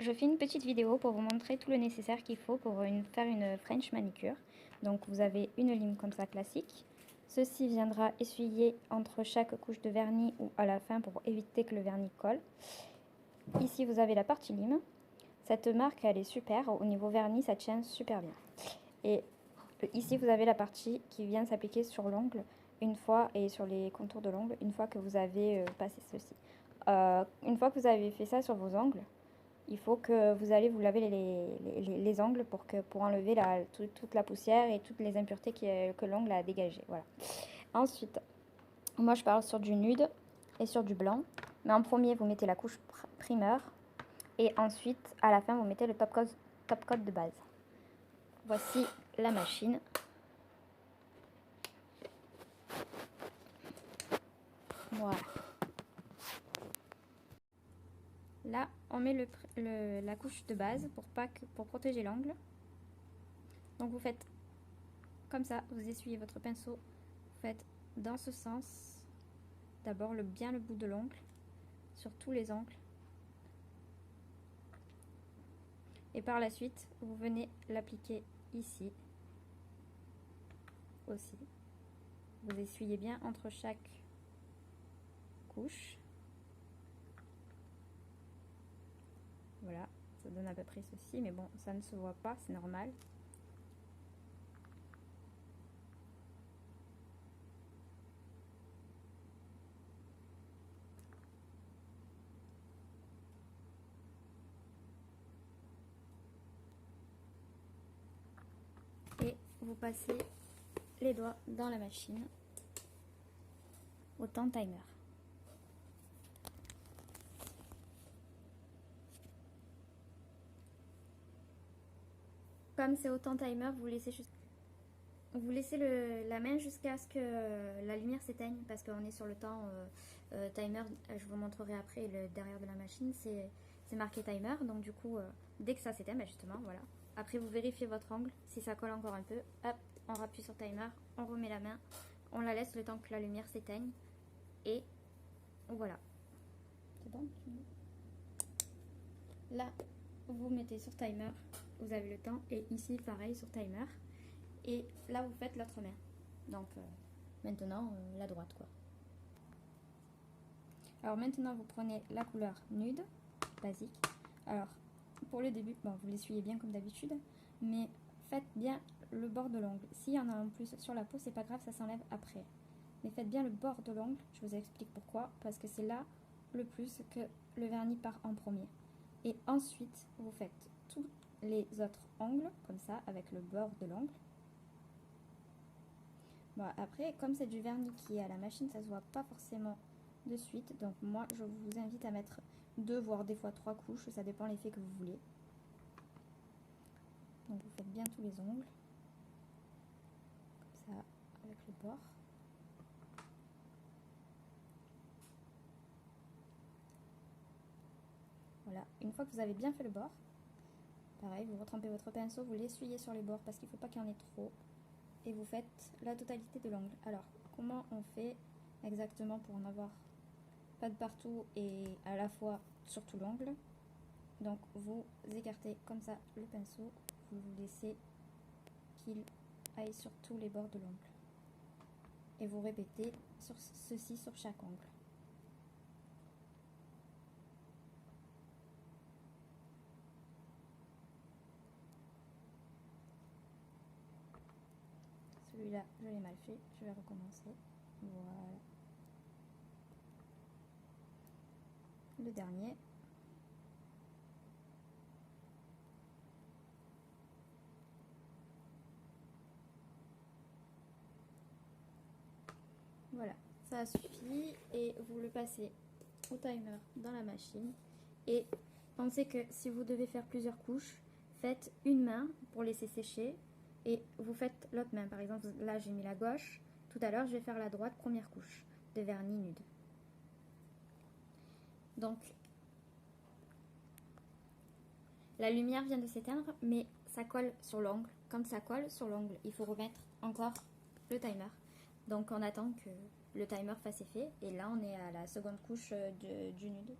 Je fais une petite vidéo pour vous montrer tout le nécessaire qu'il faut pour faire une French manicure. Donc vous avez une lime comme ça classique. Ceci viendra essuyer entre chaque couche de vernis ou à la fin pour éviter que le vernis colle. Ici vous avez la partie lime. Cette marque elle est super, au niveau vernis ça tient super bien. Et ici vous avez la partie qui vient s'appliquer sur l'ongle une fois et sur les contours de l'ongle une fois que vous avez passé ceci. Une fois que vous avez fait ça sur vos ongles, il faut que vous allez vous laver les ongles pour enlever toute la poussière et toutes les impuretés que l'ongle a dégagées. Voilà. Ensuite, moi je parle sur du nude et sur du blanc. Mais en premier, vous mettez la couche primer. Et ensuite, à la fin, vous mettez le top coat de base. Voici la machine. Voilà. Là, on met la couche de base pour protéger l'angle. Donc vous faites comme ça, vous essuyez votre pinceau, vous faites dans ce sens, d'abord bien le bout de l'ongle, sur tous les ongles. Et par la suite, vous venez l'appliquer ici aussi. Vous essuyez bien entre chaque couche. Voilà, ça donne à peu près ceci, mais bon, ça ne se voit pas, c'est normal. Et vous passez les doigts dans la machine au temps timer. Comme c'est au temps timer, vous laissez la main jusqu'à ce que la lumière s'éteigne parce qu'on est sur le temps timer. Je vous montrerai après derrière de la machine, c'est marqué timer. Donc du coup, dès que ça s'éteint, justement, voilà. Après, vous vérifiez votre angle. Si ça colle encore un peu, hop, on rappuie sur timer, on remet la main, on la laisse le temps que la lumière s'éteigne. Et voilà. C'est bon? Là, vous mettez sur timer, vous avez le temps. Et ici, pareil, sur timer. Et là, vous faites l'autre main. Donc, maintenant, la droite, quoi. Alors maintenant, vous prenez la couleur nude, basique. Alors, pour le début, bon, vous l'essuyez bien comme d'habitude, mais faites bien le bord de l'ongle. S'il y en a en plus sur la peau, c'est pas grave, ça s'enlève après. Mais faites bien le bord de l'ongle, je vous explique pourquoi. Parce que c'est là le plus que le vernis part en premier. Et ensuite, vous faites tous les autres ongles, comme ça, avec le bord de l'ongle. Bon, après, comme c'est du vernis qui est à la machine, ça se voit pas forcément de suite. Donc moi, je vous invite à mettre 2, voire des fois 3 couches. Ça dépend l'effet que vous voulez. Donc vous faites bien tous les ongles. Comme ça, avec le bord. Voilà, une fois que vous avez bien fait le bord, pareil, vous retrempez votre pinceau, vous l'essuyez sur les bords parce qu'il ne faut pas qu'il y en ait trop. Et vous faites la totalité de l'ongle. Alors, comment on fait exactement pour en avoir pas de partout et à la fois sur tout l'ongle? Donc vous écartez comme ça le pinceau, vous laissez qu'il aille sur tous les bords de l'ongle. Et vous répétez ceci sur chaque ongle. Celui-là, je l'ai mal fait, je vais recommencer. Voilà. Le dernier. Voilà, ça suffit et vous le passez au timer dans la machine. Et pensez que si vous devez faire plusieurs couches, faites une main pour laisser sécher et vous faites l'autre main. Par exemple, là j'ai mis la gauche, tout à l'heure je vais faire la droite, première couche de vernis nude. Donc la lumière vient de s'éteindre, mais ça colle sur l'ongle. Quand ça colle sur l'ongle, il faut remettre encore le timer. Donc on attend que le timer fasse effet. Et là on est à la seconde couche du nude.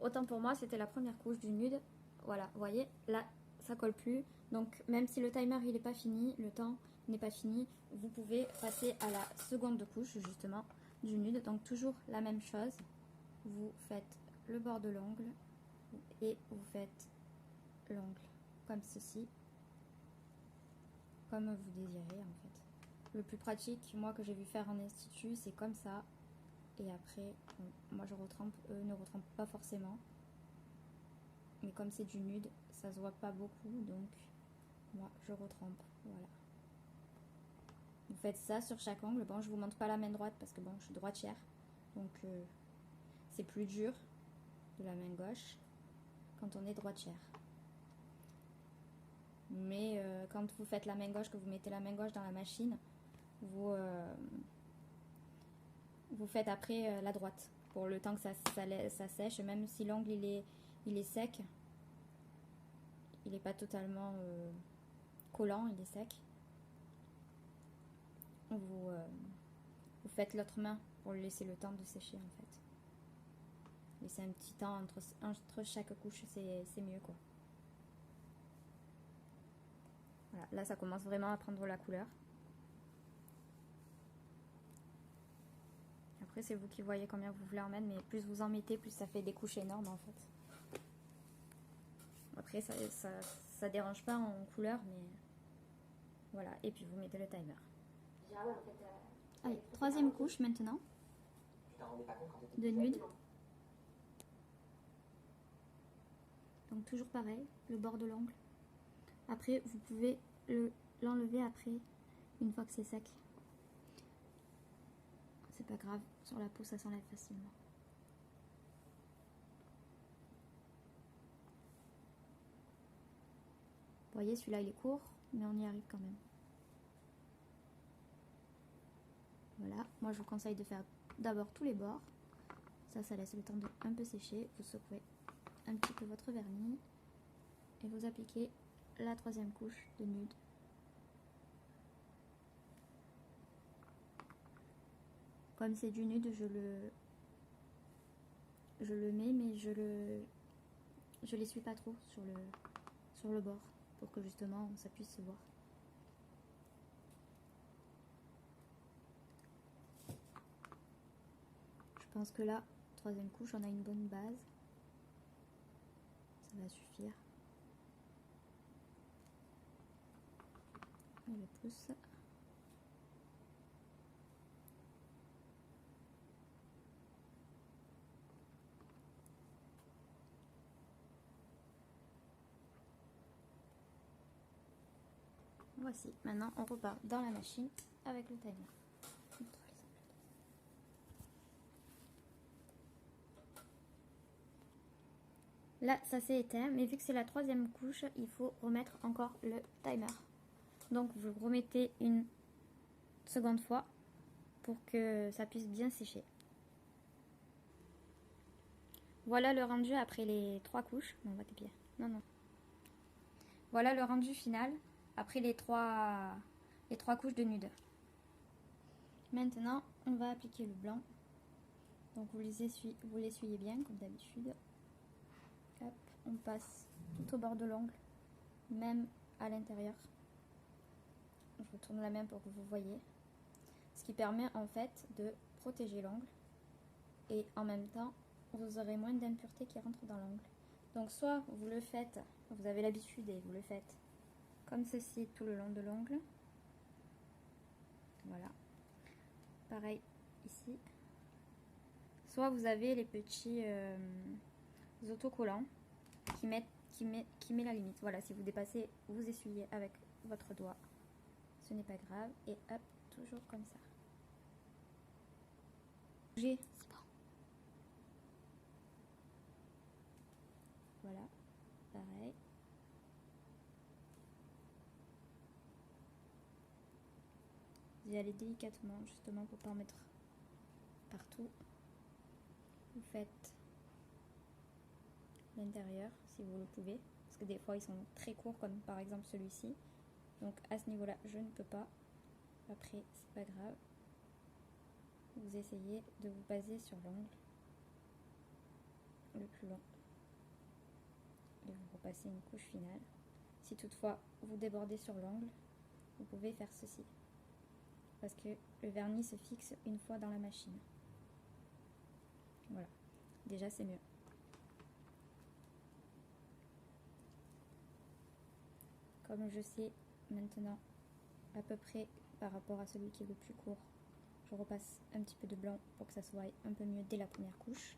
autant pour moi, c'était la première couche du nude. Voilà, vous voyez, là, ça colle plus. Donc, même si le timer, il n'est pas fini, le temps n'est pas fini, vous pouvez passer à la seconde couche, justement, du nude. Donc, toujours la même chose. Vous faites le bord de l'ongle et vous faites l'ongle comme ceci, comme vous désirez, en fait. Le plus pratique, moi, que j'ai vu faire en institut, c'est comme ça. Et après, bon, moi je retrempe, eux ne retrempent pas forcément. Mais comme c'est du nude, ça se voit pas beaucoup, donc moi je retrempe, voilà. Vous faites ça sur chaque angle. Bon, je vous montre pas la main droite parce que bon, je suis droitière, donc c'est plus dur de la main gauche quand on est droitière. Mais quand vous faites la main gauche, que vous mettez la main gauche dans la machine, vous faites après la droite pour le temps que ça sèche. Même si l'ongle il est sec, il n'est pas totalement collant, il est sec. Vous faites l'autre main pour lui laisser le temps de sécher, en fait. Laisser un petit temps entre chaque couche, c'est mieux, quoi. Voilà, là ça commence vraiment à prendre la couleur. Après c'est vous qui voyez combien vous voulez en mettre, mais plus vous en mettez, plus ça fait des couches énormes, en fait. Après ça dérange pas en couleur, mais voilà. Et puis vous mettez le timer. Allez, troisième couche maintenant de nude. Donc toujours pareil, le bord de l'ongle. Après vous pouvez l'enlever après, une fois que c'est sec. C'est pas grave, sur la peau ça s'enlève facilement. Vous voyez, celui-là il est court, mais on y arrive quand même. Voilà, moi je vous conseille de faire d'abord tous les bords. Ça laisse le temps de un peu sécher. Vous secouez un petit peu votre vernis et vous appliquez la troisième couche de nude. Comme c'est du nude, je le mets, mais je l'essuie pas trop sur le bord pour que justement ça puisse se voir. Je pense que là, troisième couche, on a une bonne base. Ça va suffire. Et le pouce. Voici, maintenant on repart dans la machine avec le timer. Là, ça s'est éteint, mais vu que c'est la troisième couche, il faut remettre encore le timer. Donc vous remettez une seconde fois pour que ça puisse bien sécher. Voilà le rendu après les trois couches. Non, on va tes pieds. Non, non. Voilà le rendu final après les trois couches de nude. Maintenant, on va appliquer le blanc. Donc vous l'essuyez bien comme d'habitude. Hop, on passe tout au bord de l'ongle, même à l'intérieur. Je vous tourne la main pour que vous voyez. Ce qui permet en fait de protéger l'ongle et en même temps vous aurez moins d'impuretés qui rentrent dans l'ongle. Donc soit vous le faites, vous avez l'habitude et vous le faites comme ceci tout le long de l'ongle. Voilà. Pareil ici. Soit vous avez les petits autocollants qui met la limite. Voilà, si vous dépassez, vous essuyez avec votre doigt. Ce n'est pas grave. Et hop, toujours comme ça. C'est bon. Voilà, pareil. Vous y allez délicatement, justement, pour ne pas en mettre partout. Vous faites l'intérieur, si vous le pouvez. Parce que des fois, ils sont très courts, comme par exemple celui-ci. Donc, à ce niveau-là, je ne peux pas. Après, c'est pas grave. Vous essayez de vous baser sur l'ongle le peu plus long. Et vous repassez une couche finale. Si toutefois vous débordez sur l'ongle, vous pouvez faire ceci. Parce que le vernis se fixe une fois dans la machine. Voilà, déjà c'est mieux. Comme je sais maintenant à peu près par rapport à celui qui est le plus court, je repasse un petit peu de blanc pour que ça se voie un peu mieux dès la première couche.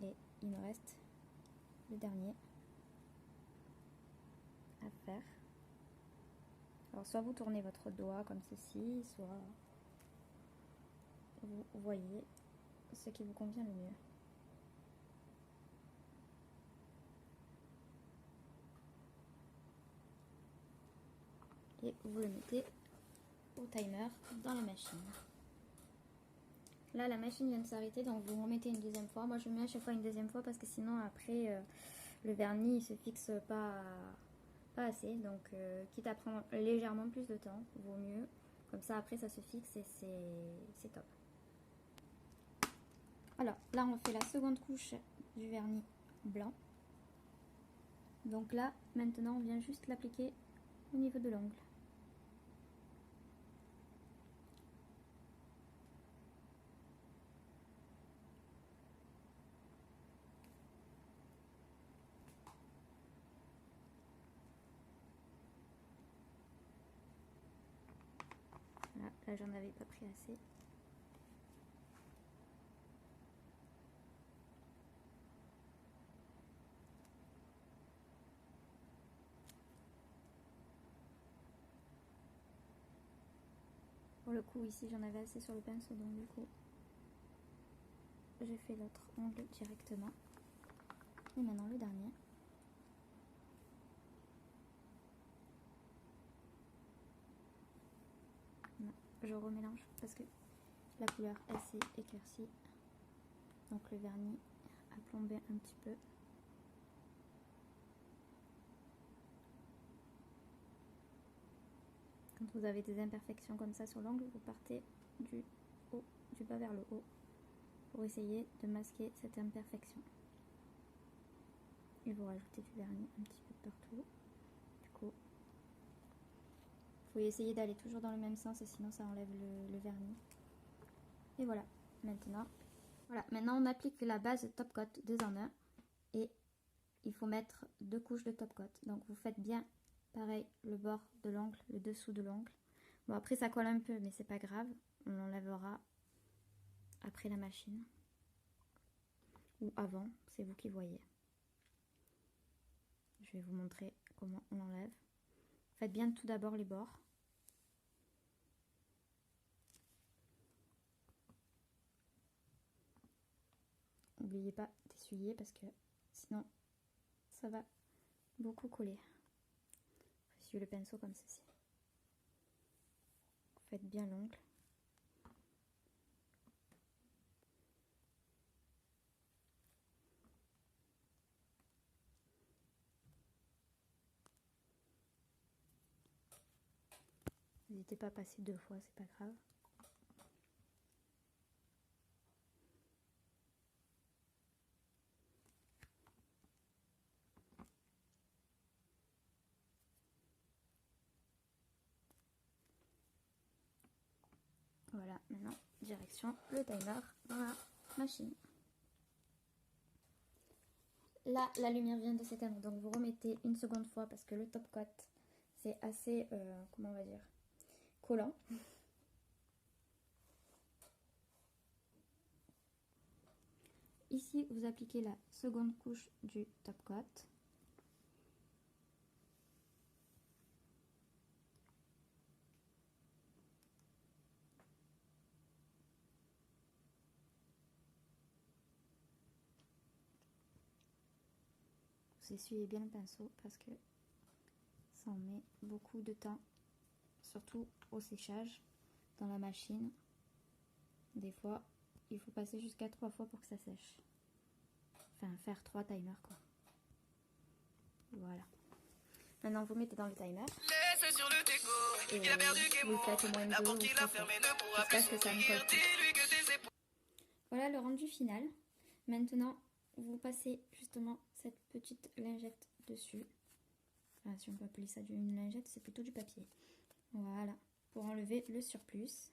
Et il me reste le dernier à faire. Alors soit vous tournez votre doigt comme ceci, soit vous voyez ce qui vous convient le mieux. Et vous le mettez au timer dans la machine. Là la machine vient de s'arrêter, donc vous remettez une deuxième fois. Moi je mets à chaque fois une deuxième fois parce que sinon après le vernis il se fixe pas assez, donc quitte à prendre légèrement plus de temps, vaut mieux. Comme ça après ça se fixe et c'est top. Alors là on fait la seconde couche du vernis blanc. Donc là maintenant on vient juste l'appliquer au niveau de l'ongle. Voilà, là j'en avais pas pris assez. Pour le coup ici j'en avais assez sur le pinceau, donc du coup j'ai fait l'autre ongle directement. Et maintenant le dernier. Non, je remélange parce que la couleur elle s'est éclaircie. Donc le vernis a plombé un petit peu. Quand vous avez des imperfections comme ça sur l'ongle, vous partez du bas vers le haut pour essayer de masquer cette imperfection. Et vous rajoutez du vernis un petit peu partout. Du coup, vous pouvez essayer d'aller toujours dans le même sens et sinon ça enlève le vernis. Et voilà, maintenant on applique la base top coat 2 en 1 et il faut mettre 2 couches de top coat. Donc vous faites bien pareil le bord de l'ongle, le dessous de l'ongle. Bon après ça colle un peu mais c'est pas grave, on l'enlèvera après la machine. Ou avant, c'est vous qui voyez. Je vais vous montrer comment on l'enlève. Faites bien tout d'abord les bords. N'oubliez pas d'essuyer parce que sinon ça va beaucoup coller. Essuyez le pinceau comme ceci. Faites bien l'ongle. N'hésitez pas à passer 2 fois, c'est pas grave. Voilà, maintenant direction le timer dans la machine. Là, la lumière vient de s'éteindre, donc vous remettez une seconde fois parce que le top coat c'est assez, comment on va dire, collant. Ici, vous appliquez la seconde couche du top coat. Vous essuyez bien le pinceau parce que ça en met beaucoup de temps, surtout au séchage dans la machine. Des fois, il faut passer jusqu'à 3 fois pour que ça sèche. Enfin, faire 3 timers quoi. Voilà. Maintenant, vous mettez dans le timer. Et vous le faites au moins 2 ou 3 fois. J'espère que ça ne colle pas. Voilà le rendu final. Maintenant, vous passez justement cette petite lingette dessus. Enfin, si on peut appeler ça une lingette, c'est plutôt du papier. Voilà, pour enlever le surplus.